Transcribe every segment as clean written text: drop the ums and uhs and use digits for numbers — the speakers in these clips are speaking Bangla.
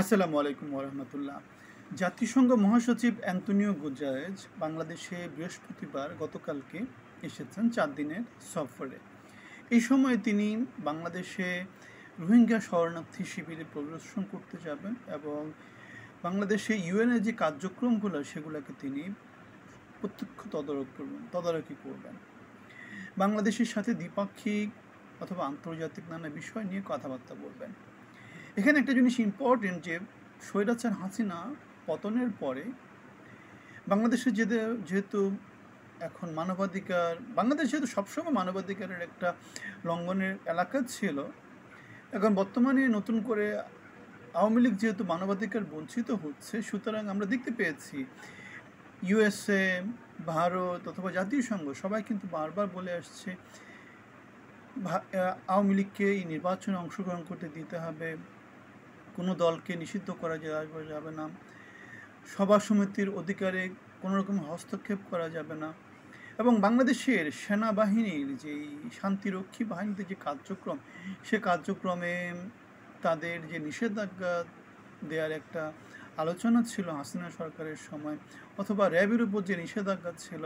আসসালামু আলাইকুম ওরহমতুল্লাহ। জাতিসংঘ মহাসচিব অ্যান্তোনিও গুতেরেস বাংলাদেশে বৃহস্পতিবার গতকালকে এসেছেন 4 দিনের সফরে। এই সময় তিনি বাংলাদেশে রোহিঙ্গা শরণার্থী শিবিরে পরিদর্শন করতে যাবেন এবং বাংলাদেশে ইউএনের যে কার্যক্রমগুলো সেগুলোকে তিনি প্রত্যক্ষ তদারকি করবেন। বাংলাদেশের সাথে দ্বিপাক্ষিক অথবা আন্তর্জাতিক নানা বিষয় নিয়ে কথাবার্তা বলবেন। এখানে একটা জিনিস ইম্পর্টেন্ট যে স্বৈরাচার হাসিনা পতনের পরে বাংলাদেশে যেহেতু এখন মানবাধিকার, বাংলাদেশ যেহেতু সবসময় মানবাধিকারের একটা লঙ্ঘনের এলাকা ছিল, এখন বর্তমানে নতুন করে আওয়ামী লীগ যেহেতু মানবাধিকার বঞ্চিত হচ্ছে, সুতরাং আমরা দেখতে পেয়েছি ইউএসএ, ভারত অথবা জাতিসংঘ সবাই কিন্তু বারবার বলে আসছে আওয়ামী লীগকে এই নির্বাচনে অংশগ্রহণ করতে দিতে হবে, কোনো দলকে নিষিদ্ধ করা যাবে না, সভা সমিতির অধিকারে কোনো রকম হস্তক্ষেপ করা যাবে না, এবং বাংলাদেশের সেনাবাহিনীর যেই শান্তিরক্ষী বাহিনীতে যে কার্যক্রম, সে কার্যক্রমে তাদের যে নিষেধাজ্ঞা দেওয়ার একটা আলোচনা ছিল হাসিনা সরকারের সময়, অথবা র্যাবের উপর যে নিষেধাজ্ঞা ছিল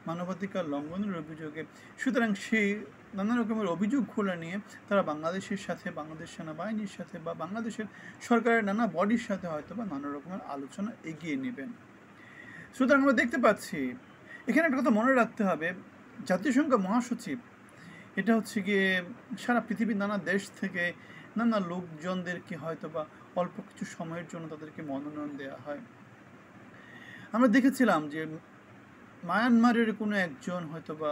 মানবাধিকার লঙ্ঘনের অভিযোগে। সুতরাং সেই নানা রকমের অভিযোগ খোলা নিয়ে তারা বাংলাদেশের সাথে, বাংলাদেশ সেনাবাহিনীর সাথে বা বাংলাদেশের সরকারের নানা বডির সাথে হয়তো বা নানা রকমের আলোচনা এগিয়ে নেবেন। সুতরাং আমরা দেখতে পাচ্ছি এখানে একটা কথা মনে রাখতে হবে, জাতিসংঘ মহাসচিব এটা হচ্ছে গিয়ে সারা পৃথিবীর নানা দেশ থেকে নানা লোকজনদেরকে হয়তো বা অল্প কিছু সময়ের জন্য তাদেরকে মনোনয়ন দেওয়া হয়। আমরা দেখেছিলাম যে মায়ানমারের কোনো একজন হয়তো বা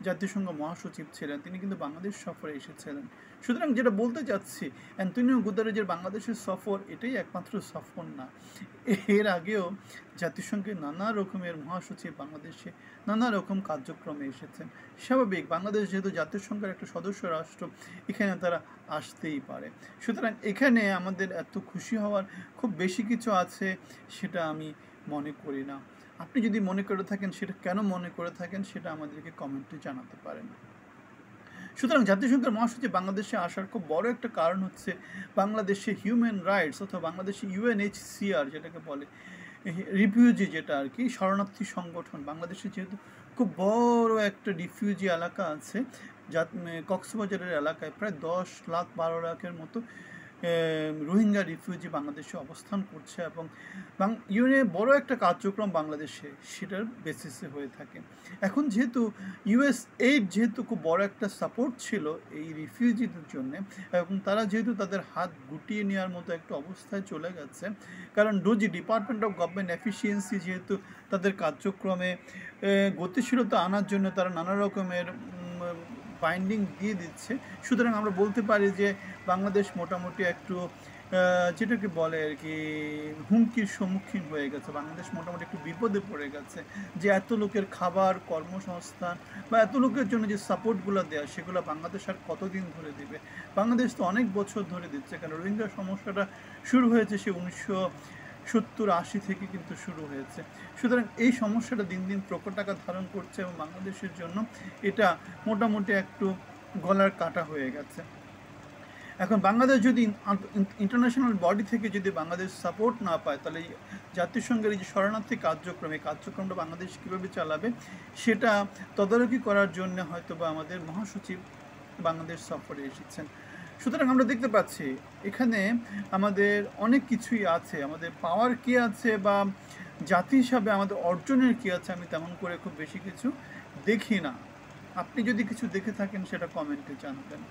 জাতিসংঘ মহাসচিব ছিলেন, তিনি কিন্তু বাংলাদেশ সফরে এসেছিলেন। সুতরাং যেটা বলতে চাচ্ছি, অ্যান্তোনিও গুতেরেসের বাংলাদেশের সফর এটাই একমাত্র সফর না, এর আগেও জাতিসংঘের নানা রকমের মহাসচিব বাংলাদেশে নানা রকম কার্যক্রমে এসেছেন। স্বাভাবিক, বাংলাদেশ যেহেতু জাতিসংঘের একটা সদস্য রাষ্ট্র, এখানে তারা আসতেই পারে। সুতরাং এখানে আমাদের এত খুশি হওয়ার খুব বেশি কিছু আছে সেটা আমি মনে করি না। আপনি যদি মনে করে থাকেন, সেটা কেন মনে করে থাকেন সেটা আমাদেরকে কমেন্টে জানাতে পারেন। সুতরাং জাতিসংঘের মহাসচিব বাংলাদেশে আসার খুব বড় একটা কারণ হচ্ছে বাংলাদেশে হিউম্যান রাইটস অথবা বাংলাদেশে ইউএনএইচসিআর যেটাকে বলে, রিফিউজি যেটা আর কি, শরণার্থী সংগঠন, বাংলাদেশে যেহেতু খুব বড় একটা রিফিউজি এলাকা আছে, যা কক্সবাজারের এলাকায় প্রায় 10 লাখ 12 লাখের মতো রোহিঙ্গা রিফিউজি বাংলাদেশে অবস্থান করছে, এবং ইউএনএ বড় একটা কার্যক্রম বাংলাদেশে সেটার বেসিসে হয়ে থাকে। এখন যেহেতু ইউএস এইড যেহেতু খুব বড় একটা সাপোর্ট ছিল এই রিফিউজিদের জন্য, এবং তারা যেহেতু তাদের হাত গুটিয়ে নেওয়ার মতো একটা অবস্থায় চলে গেছে, কারণ doji, department of government efficiency যেহেতু তাদের কার্যক্রমে গতিশীলতা আনার জন্য তারা নানা রকমের বাইন্ডিং দিয়ে দিচ্ছে, সুতরাং আমরা বলতে পারি যে বাংলাদেশ মোটামুটি একটু যেটাকে বলে আর কি হুমকির সম্মুখীন হয়ে গেছে। বাংলাদেশ মোটামুটি একটু বিপদে পড়ে গেছে যে এত লোকের খাবার, কর্মসংস্থান বা এত লোকের জন্য যে সাপোর্টগুলো দেওয়া, সেগুলো বাংলাদেশ আর কতদিন ধরে দেবে? বাংলাদেশ তো অনেক বছর ধরে দিচ্ছে, কারণ রোহিঙ্গা সমস্যাটা শুরু হয়েছে সে 1970-80 থেকে কিন্তু শুরু হয়েছে। সুতরাং এই সমস্যাটা দিন দিন প্রকট আকার ধারণ করছে এবং বাংলাদেশের জন্য এটা মোটামুটি একটু গলার কাটা হয়ে গেছে। এখন বাংলাদেশ যদি ইন্টারন্যাশনাল বডি থেকে যদি বাংলাদেশ সাপোর্ট না পায়, তাহলে জাতিসংঘের এই যে শরণার্থী কার্যক্রম, এই কার্যক্রমটা বাংলাদেশ কীভাবে চালাবে সেটা তদারকি করার জন্য হয়তো বা আমাদের মহাসচিব বাংলাদেশ সফরে এসেছেন। সুতরাং আমরা দেখতে পাচ্ছি এখানে আমাদের অনেক কিছুই আছে, আমাদের পাওয়ার কী আছে বা জাতি হিসাবে আমাদের অর্জনের কী আছে, আমি তেমন করে খুব বেশি কিছু দেখি না। আপনি যদি কিছু দেখে থাকেন সেটা কমেন্টে জানাবেন।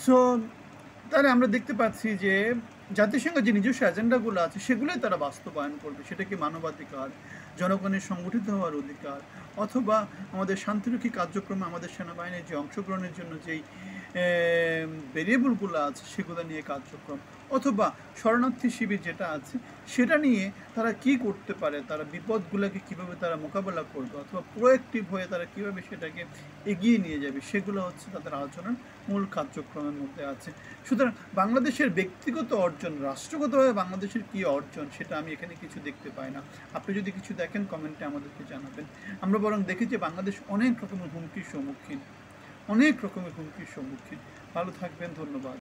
সো তাহলে আমরা দেখতে পাচ্ছি যে জাতিসংঘের যে নিজস্ব এজেন্ডাগুলো আছে সেগুলোই তারা বাস্তবায়ন করবে। সেটা কি মানবাধিকার, জনগণের সংগঠিত হওয়ার অধিকার, অথবা আমাদের শান্তিরক্ষী কার্যক্রমে আমাদের সেনাবাহিনীর যে অংশগ্রহণের জন্য যেই ভেরিয়েবলগুলো আছে সেগুলো নিয়ে কার্যক্রম, অথবা শরণার্থী শিবির যেটা আছে সেটা নিয়ে তারা কি করতে পারে, তারা বিপদগুলোকে কীভাবে তারা মোকাবেলা করবে, অথবা প্রোঅ্যাক্টিভ হয়ে তারা কীভাবে সেটাকে এগিয়ে নিয়ে যাবে, সেগুলো হচ্ছে তাদের আলোচনার মূল কার্যক্রমের মধ্যে আছে। সুতরাং বাংলাদেশের ব্যক্তিগত অর্জন, রাষ্ট্রগতভাবে বাংলাদেশের কী অর্জন সেটা আমি এখানে কিছু দেখতে পাই না। আপনি যদি কিছু দেখেন কমেন্টে আমাদেরকে জানাবেন। আমরা বরং দেখি যে বাংলাদেশ অনেক রকমের হুমকির সম্মুখীন। ভালো থাকবেন, ধন্যবাদ।